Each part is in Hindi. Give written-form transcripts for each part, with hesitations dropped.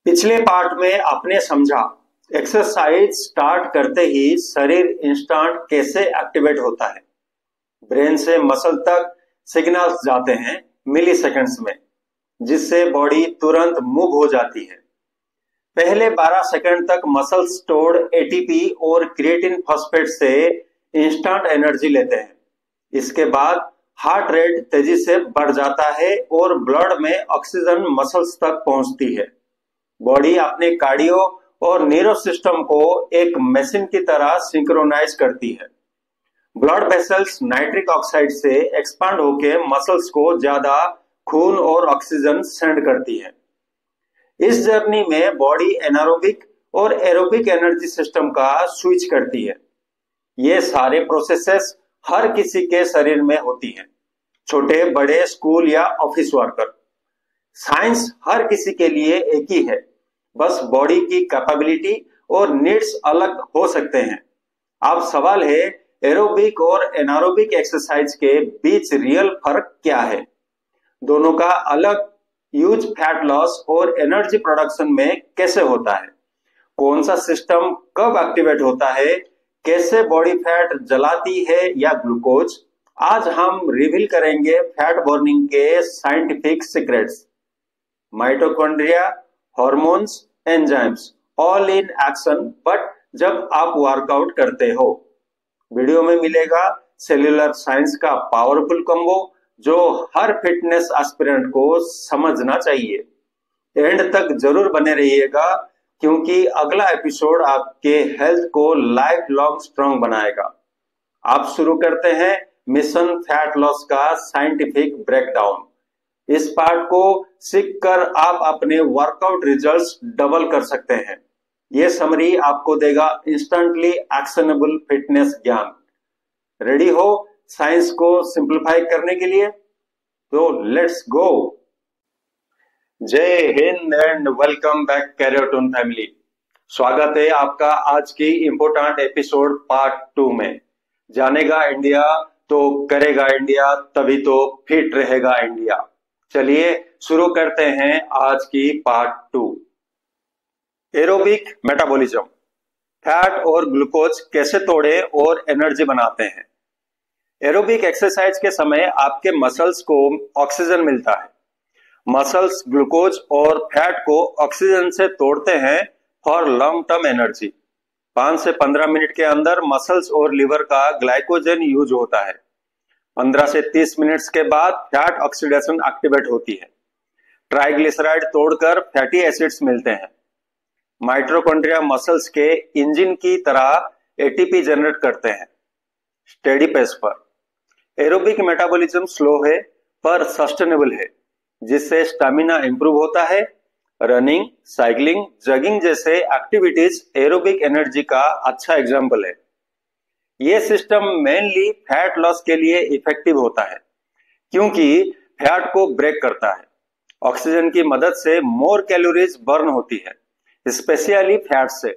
पिछले पार्ट में आपने समझा एक्सरसाइज स्टार्ट करते ही शरीर इंस्टेंट कैसे एक्टिवेट होता है। ब्रेन से मसल तक सिग्नल्स जाते हैं मिली सेकेंड्स में, जिससे बॉडी तुरंत मूव हो जाती है। पहले 12 सेकंड तक मसल स्टोर्ड एटीपी और क्रिएटिन फॉस्फेट से इंस्टेंट एनर्जी लेते हैं। इसके बाद हार्ट रेट तेजी से बढ़ जाता है और ब्लड में ऑक्सीजन मसल्स तक पहुंचती है। बॉडी अपने कार्डियो और न्यूरो सिस्टम को एक मशीन की तरह सिंक्रोनाइज करती है। ब्लड वेसल्स नाइट्रिक ऑक्साइड से एक्सपांड होकर मसल्स को ज्यादा खून और ऑक्सीजन सेंड करती है। इस जर्नी में बॉडी एनारोबिक और एरोबिक एनर्जी सिस्टम का स्विच करती है। ये सारे प्रोसेसेस हर किसी के शरीर में होती हैं, छोटे बड़े, स्कूल या ऑफिस वर्कर। साइंस हर किसी के लिए एक ही है, बस बॉडी की कैपेबिलिटी और नीड्स अलग हो सकते हैं। अब सवाल है, एरोबिक और एनारोबिक एक्सरसाइज के बीच रियल फर्क क्या है? दोनों का अलग यूज फैट लॉस और एनर्जी प्रोडक्शन में कैसे होता है? कौन सा सिस्टम कब एक्टिवेट होता है? कैसे बॉडी फैट जलाती है या ग्लूकोज? आज हम रिवील करेंगे फैट बर्निंग के scientific secrets. Mitochondria, hormones, enzymes all in action, but जब आप वर्कआउट करते हो। वीडियो में मिलेगा सेल्यूलर साइंस का पावरफुल कॉम्बो जो हर फिटनेस एस्पिरेंट को समझना चाहिए। एंड तक जरूर बने रहिएगा, क्योंकि अगला एपिसोड आपके हेल्थ को लाइफ लॉन्ग स्ट्रांग बनाएगा। आप शुरू करते हैं मिशन फैट लॉस का साइंटिफिक ब्रेकडाउन। इस पार्ट को सीखकर आप अपने वर्कआउट रिजल्ट्स डबल कर सकते हैं। यह समरी आपको देगा इंस्टेंटली एक्शनेबल फिटनेस ज्ञान। रेडी हो साइंस को सिंप्लीफाई करने के लिए? तो लेट्स गो। जय Hind and welcome back career family. स्वागत है आपका आज की इंपोर्टेंट एपिसोड पार्ट 2 में। जानेगा इंडिया तो करेगा इंडिया, तभी तो फिट रहेगा इंडिया। चलिए शुरू करते हैं आज की पार्ट 2। एरोबिक मेटाबॉलिज्म, फैट और ग्लूकोज कैसे तोड़े और एनर्जी बनाते हैं। एरोबिक एक्सरसाइज के समय आपके मसल्स को ऑक्सीजन मिलता है। मसल्स ग्लूकोज और फैट को ऑक्सीजन से तोड़ते हैं फॉर लॉन्ग टर्म एनर्जी। 5 से 15 मिनट के अंदर मसल्स और लिवर का ग्लाइकोजन यूज होता है। 15 से 30 मिनट्स के बाद फैट ऑक्सीडेशन एक्टिवेट होती है। ट्राइग्लिसराइड तोड़कर फैटी एसिड्स मिलते हैं। माइटोकॉन्ड्रिया मसल्स के इंजन की तरह एटीपी जनरेट करते हैं स्टेडी पेस पर। एरोबिक मेटाबॉलिज्म स्लो है पर सस्टेनेबल है, जिससे स्टैमिना इंप्रूव होता है। रनिंग, साइकिलिंग, जॉगिंग जैसे एक्टिविटीज एरोबिक एनर्जी का अच्छा एग्जाम्पल है। यह सिस्टम मेनली फैट लॉस के लिए इफेक्टिव होता है, क्योंकि फैट को ब्रेक करता है। ऑक्सीजन की मदद से मोर कैलोरीज बर्न होती है, स्पेशली फैट से।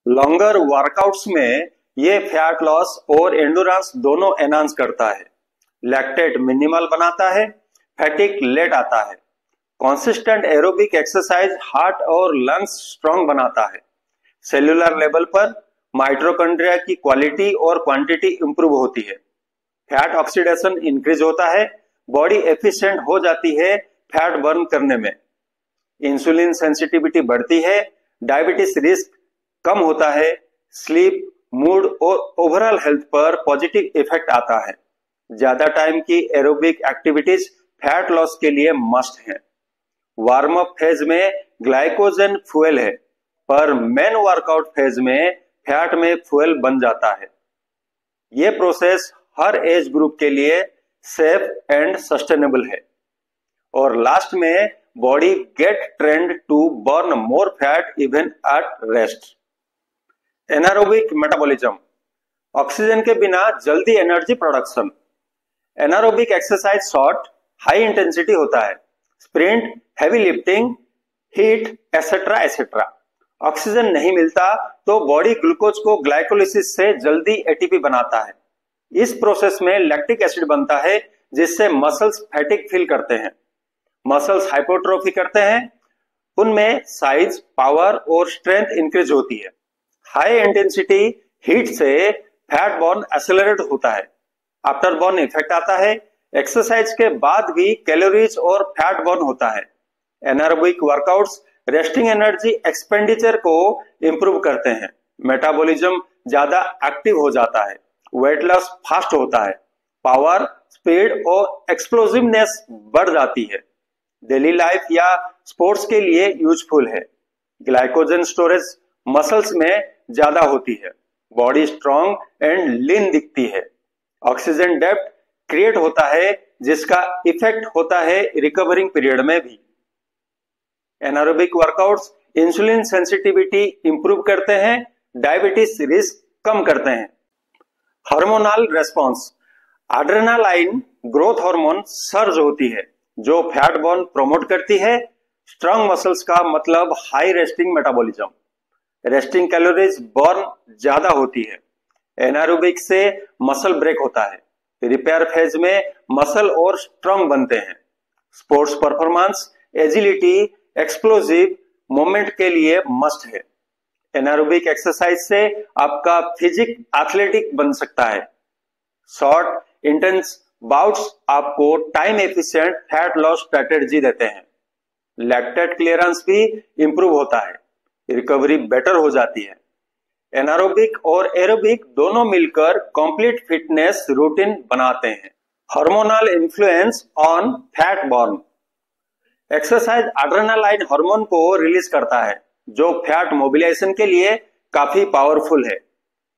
लॉन्गर वर्कआउट्स में यह फैट लॉस और एंडोरेंस दोनों एनहांस करता है। लैक्टेट मिनिमल बनाता है, फैटिक लेट आता है। कंसिस्टेंट एरोबिक एक्सरसाइज हार्ट और लंग्स स्ट्रांग बनाता है। सेल्यूलर लेवल पर माइटोकॉन्ड्रिया की क्वालिटी और क्वांटिटी इंप्रूव होती है। फैट ऑक्सीडेशन इंक्रीज होता है, बॉडी एफिशिएंट हो जाती है फैट बर्न करने में। इंसुलिन सेंसिटिविटी बढ़ती है, डायबिटीज रिस्क कम होता है। स्लीप, मूड और ओवरऑल हेल्थ पर पॉजिटिव इफेक्ट आता है। ज्यादा टाइम की एरोबिक एक्टिविटीज फैट लॉस के लिए मस्ट है। वार्म अप फेज में ग्लाइकोजन फ्यूल है, पर मेन वर्कआउट फेज में फैट में फ्यूल बन जाता है। यह प्रोसेस हर एज ग्रुप के लिए सेफ एंड सस्टेनेबल है। और लास्ट में body get trained to burn more fat even at rest. Anaerobic metabolism, oxygen के बिना जल्दी energy production. Anaerobic exercise short, high intensity होता है। Sprint, heavy lifting, HIIT etcetera etcetera. Oxygen नहीं मिलता तो बॉडी ग्लूकोज को ग्लाइकोलिसिस से जल्दी एटीपी बनाता है। इस प्रोसेस में लैक्टिक एसिड बनता है, जिससे मसल्स फैटिक फील करते हैं। मसल्स हाइपोट्रोफी करते हैं, उनमें साइज, पावर और स्ट्रेंथ इंक्रीज होती है। हाई इंटेंसिटी हीट से फैट बर्न एक्सेलरेट होता है। आफ्टर बर्न इफेक्ट आता है। एक्सरसाइज के बाद भी कैलोरीज और फैट बर्न होता है। Anaerobic workouts resting energy expenditure को इंप्रूव करते हैं। मेटाबॉलिज्म ज्यादा एक्टिव हो जाता है। वेट लॉस फास्ट होता है। पावर, स्पीड और एक्सप्लोसिवनेस बढ़ जाती है। डेली लाइफ या स्पोर्ट्स के लिए यूजफुल है। ग्लाइकोजन स्टोरेज मसल्स में ज्यादा होती है। बॉडी स्ट्रॉन्ग एंड लीन दिखती है। ऑक्सीजन डेप्थ क्रिएट होता है जिसका इफेक्ट होता है रिकवरिंग पीरियड में भी। Anaerobic workouts insulin sensitivity improve करते हैं। डायबिटीज रिस्क कम करते हैं। Hormonal response adrenaline growth hormone surge होती है जो फैट बर्न प्रमोट करती है। स्ट्रांग मसल्स का मतलब high resting metabolism. Resting calories burn ज्यादा होती है। एनारोबिक से मसल ब्रेक होता है। रिपेयर फेज में मसल और स्ट्रांग बनते हैं। Sports performance, agility, explosive movement के लिए मस्ट है। एनारोबिक एक्सरसाइज से आपका फिजिक एथलेटिक बन सकता है। शॉर्ट इंटेंस बाउट्स आपको time efficient fat loss strategy देते हैं। लैक्टेट क्लियरेंस भी इंप्रूव होता है। रिकवरी बेटर हो जाती है। एनारोबिक और एरोबिक दोनों मिलकर कंप्लीट फिटनेस रूटीन बनाते हैं। Hormonal influence on fat burn. Exercise adrenaline hormone को रिलीज करता है जो फैट मोबिलाइजेशन के लिए काफी पावरफुल है।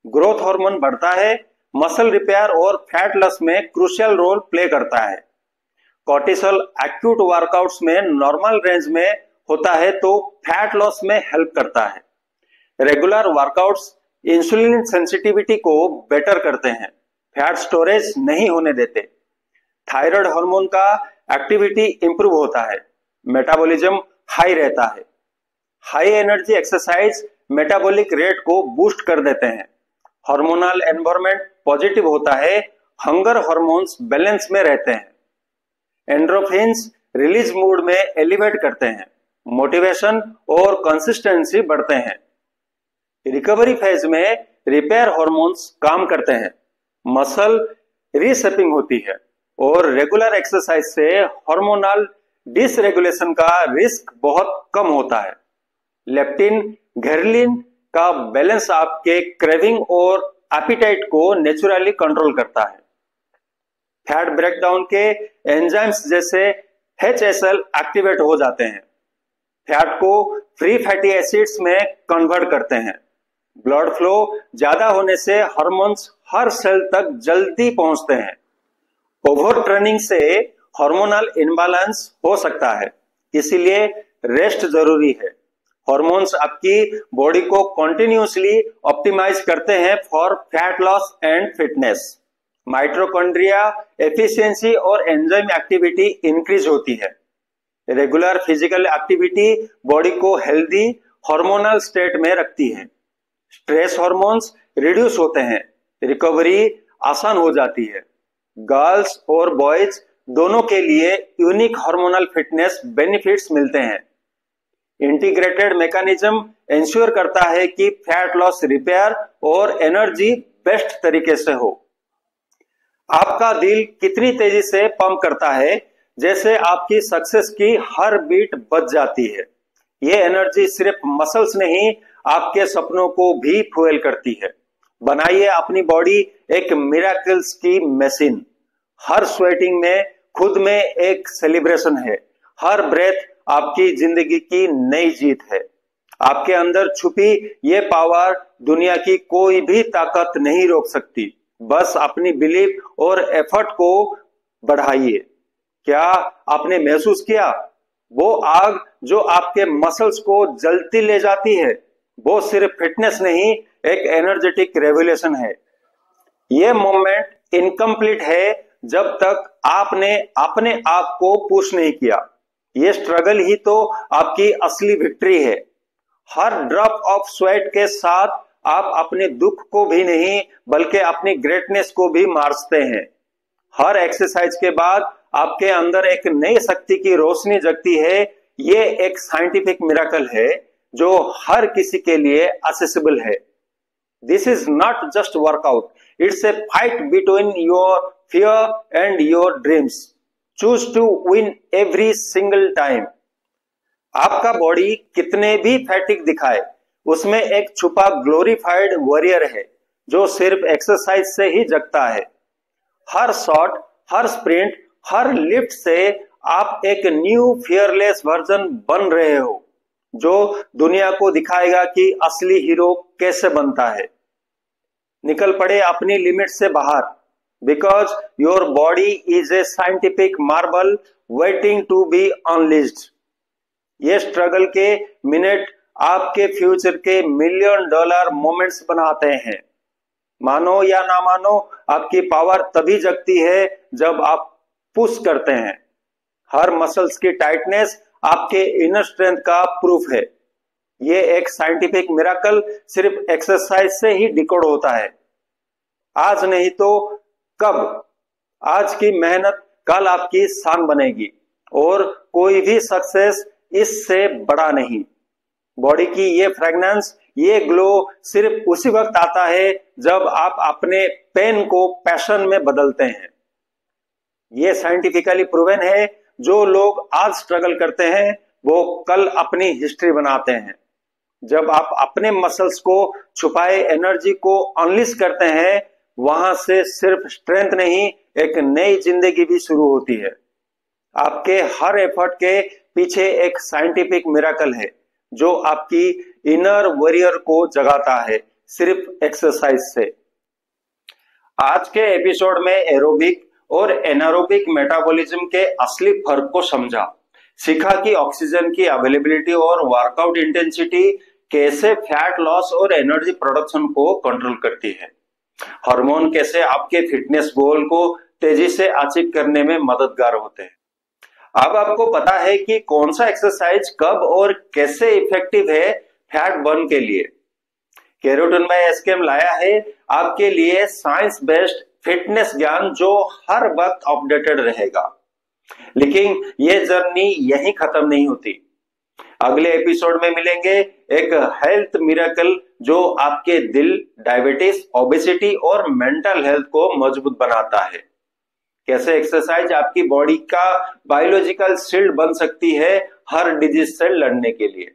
ग्रोथ हार्मोन बढ़ता है। मसल रिपेयर और फैट लॉस में क्रूशियल रोल प्ले करता है। कॉर्टिसोल एक्यूट वर्कआउट्स में नॉर्मल रेंज में होता है तो फैट लॉस में हेल्प करता है। रेगुलर वर्कआउट्स इंसुलिन सेंसिटिविटी को बेटर करते हैं। फैट स्टोरेज नहीं होने देते। थायराइड हार्मोन का एक्टिविटी इंप्रूव होता है। मेटाबॉलिज्म हाई रहता है। High energy exercise metabolic rate को बूस्ट कर देते हैं। हार्मोनल एनवायरनमेंट पॉजिटिव होता है। हंगर हार्मोन्स बैलेंस में रहते हैं। एंड्रोफिन्स रिलीज मूड में एलिवेट करते हैं। मोटिवेशन और कंसिस्टेंसी बढ़ते हैं। रिकवरी फेज में रिपेयर हार्मोन्स काम करते हैं। मसल रीशेपिंग होती है और रेगुलर एक्सरसाइज से हार्मोनल डिसरेगुलेशन का रिस्क बहुत कम होता है। लेप्टिन, घर्लिन का बैलेंस आपके क्रेविंग और एपिटाइट को नेचुरली कंट्रोल करता है। फैट ब्रेकडाउन के एंजाइम्स जैसे HSL एक्टिवेट हो जाते हैं। फैट को फ्री फैटी एसिड्स में कन्वर्ट करते हैं। ब्लड फ्लो ज्यादा होने से हार्मोन्स हर सेल तक जल्दी पहुंचते हैं। ओवर ट्रेनिंग से हार्मोनल इम्बैलेंस हो सकता है, इसीलिए रेस्ट जरूरी है। हार्मोन्स आपकी बॉडी को कंटिन्यूअसली ऑप्टिमाइज करते हैं for fat loss and fitness. Mitochondria efficiency और एंजाइम एक्टिविटी इंक्रीज होती है। रेगुलर फिजिकल एक्टिविटी बॉडी को हेल्दी हार्मोनल स्टेट में रखती है। स्ट्रेस हार्मोन्स रिड्यूस होते हैं। रिकवरी आसान हो जाती है। गर्ल्स और बॉयज दोनों के लिए यूनिक हार्मोनल फिटनेस बेनिफिट्स मिलते हैं। इंटीग्रेटेड मैकेनिज्म इंश्योर करता है कि फैट लॉस रिपेयर और एनर्जी बेस्ट तरीके से हो। आपका दिल कितनी तेजी से पंप करता है, जैसे आपकी सक्सेस की हर बीट बच जाती है। ये एनर्जी सिर्फ मसल्स नहीं, आपके सपनों को भी फ्यूल करती है। बनाइए अपनी बॉडी एक मिरेकल्स की मशीन। हर स्वेटिंग में खुद में एक सेलिब्रेशन है। हर ब्रेथ आपकी जिंदगी की नई जीत है। आपके अंदर छुपी ये पावर दुनिया की कोई भी ताकत नहीं रोक सकती। बस अपनी बिलीफ और एफर्ट को बढ़ाइए। क्या आपने महसूस किया वो आग जो आपके मसल्स को जलती ले जाती है? वो सिर्फ फिटनेस नहीं, एक एनर्जेटिक रेवोल्यूशन है। ये मोमेंट इनकम्प्लीट है जब तक आपने अपने आप को पुश नहीं किया। ये स्ट्रगल ही तो आपकी असली विक्ट्री है। हर ड्रॉप ऑफ स्वेट के साथ आप अपने दुख को भी नहीं बल्कि अपनी ग्रेटनेस को भी मारते हैं। हर एक्सरसाइज के बाद आपके अंदर एक नई शक्ति की रोशनी जगती है। ये एक साइंटिफिक मिरेकल है जो हर किसी के लिए असेसिबल है। This is not just workout, it's a fight between your fear and your dreams. Choose to win every single time. आपका बॉडी कितने भी फैटिक दिखाए, उसमें एक छुपा ग्लोरीफाइड वॉरियर है जो सिर्फ एक्सरसाइज से ही जगता है। हर शॉट, हर स्प्रिंट, हर लिफ्ट से आप एक न्यू फियरलेस वर्जन बन रहे हो जो दुनिया को दिखाएगा कि असली हीरो कैसे बनता है। निकल पड़े अपनी लिमिट से बाहर, because your body is a scientific marble waiting to be unleashed. ये स्ट्रगल के मिनट आपके फ्यूचर के $1,000,000 मोमेंट्स बनाते हैं। मानो या ना मानो, आपकी पावर तभी जगती है जब आप पुश करते हैं। हर मसल्स की टाइटनेस आपके इनर स्ट्रेंथ का प्रूफ है। ये एक साइंटिफिक मिरेकल सिर्फ एक्सरसाइज से ही डिकोड होता है। आज नहीं तो कब? आज की मेहनत कल आपकी शान बनेगी और कोई भी सक्सेस इससे बड़ा नहीं। बॉडी की ये फ्रेगनेंस, ये ग्लो सिर्फ उसी वक्त आता है जब आप अपने पेन को पैशन में बदलते हैं। ये साइंटिफिकली प्रूवन है, जो लोग आज स्ट्रगल करते हैं वो कल अपनी हिस्ट्री बनाते हैं। जब आप अपने मसल्स को छुपाए एनर्जी को अनलिश करते हैं, वहां से सिर्फ स्ट्रेंथ नहीं, एक नई जिंदगी भी शुरू होती है। आपके हर एफर्ट के पीछे एक साइंटिफिक मिरेकल है जो आपकी इनर वॉरियर को जगाता है, सिर्फ एक्सरसाइज से। आज के एपिसोड में एरोबिक और एनारोबिक मेटाबॉलिज्म के असली फर्क को समझा, सीखा कि ऑक्सीजन की अवेलेबिलिटी और वर्कआउट इंटेंसिटी कैसे फैट लॉस और एनर्जी प्रोडक्शन को कंट्रोल करती है। हार्मोन कैसे आपके फिटनेस गोल को तेजी से अचीव करने में मददगार होते हैं। अब आपको पता है कि कौन सा एक्सरसाइज कब और कैसे इफेक्टिव है फैट बर्न के लिए। केरोटोन बाय एसकेएम लाया है आपके लिए साइंस बेस्ड फिटनेस ज्ञान जो हर वक्त अपडेटेड रहेगा। लेकिन ये जर्नी यहीं खत्म नहीं होती। अगले एपिसोड में मिलेंगे एक हेल्थ मिरेकल जो आपके दिल, डायबिटीज, ओबेसिटी और मेंटल हेल्थ को मजबूत बनाता है। कैसे एक्सरसाइज आपकी बॉडी का बायोलॉजिकल शील्ड बन सकती है हर डिजीज से लड़ने के लिए।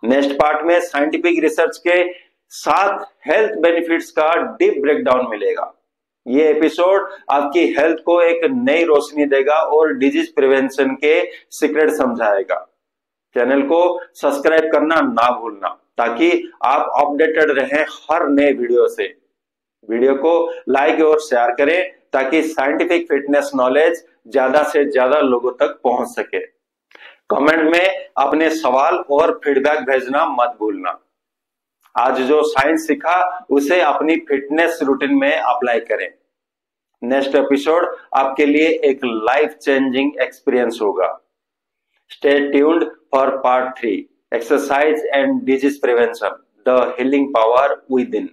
नेक्स्ट पार्ट में साइंटिफिक रिसर्च के साथ हेल्थ बेनिफिट्स का डीप ब्रेकडाउन मिलेगा। ये एपिसोड आपकी हेल्थ को एक नई रोशनी देगा और डिजीज प्रिवेंशन के सीक्रेट समझाएगा। चैनल को सब्सक्राइब करना ना भूलना ताकि आप अपडेटेड रहें हर नए वीडियो से। वीडियो को लाइक और शेयर करें ताकि साइंटिफिक फिटनेस नॉलेज ज्यादा से ज्यादा लोगों तक पहुंच सके। कमेंट में अपने सवाल और फीडबैक भेजना मत भूलना। आज जो साइंस सीखा उसे अपनी फिटनेस रूटीन में अप्लाई करें। नेक्स्ट एपिसोड आपके लिए एक लाइफ चेंजिंग एक्सपीरियंस होगा। Stay tuned for part 3, exercise and disease prevention, the healing power with in.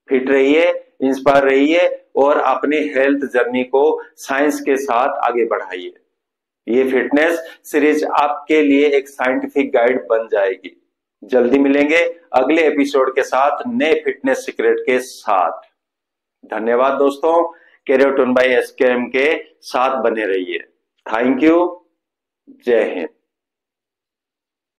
Fit रहिए, इंस्पायर रहिए और अपनी हेल्थ जर्नी को साइंस के साथ आगे बढ़ाइए। ये फिटनेस सीरीज आपके लिए एक साइंटिफिक गाइड बन जाएगी। जल्दी मिलेंगे अगले एपिसोड के साथ नए फिटनेस सीक्रेट के साथ। धन्यवाद दोस्तों, केरोटोन बाय एसकेएम के साथ बने रहिए। Thank you. जय हिंद।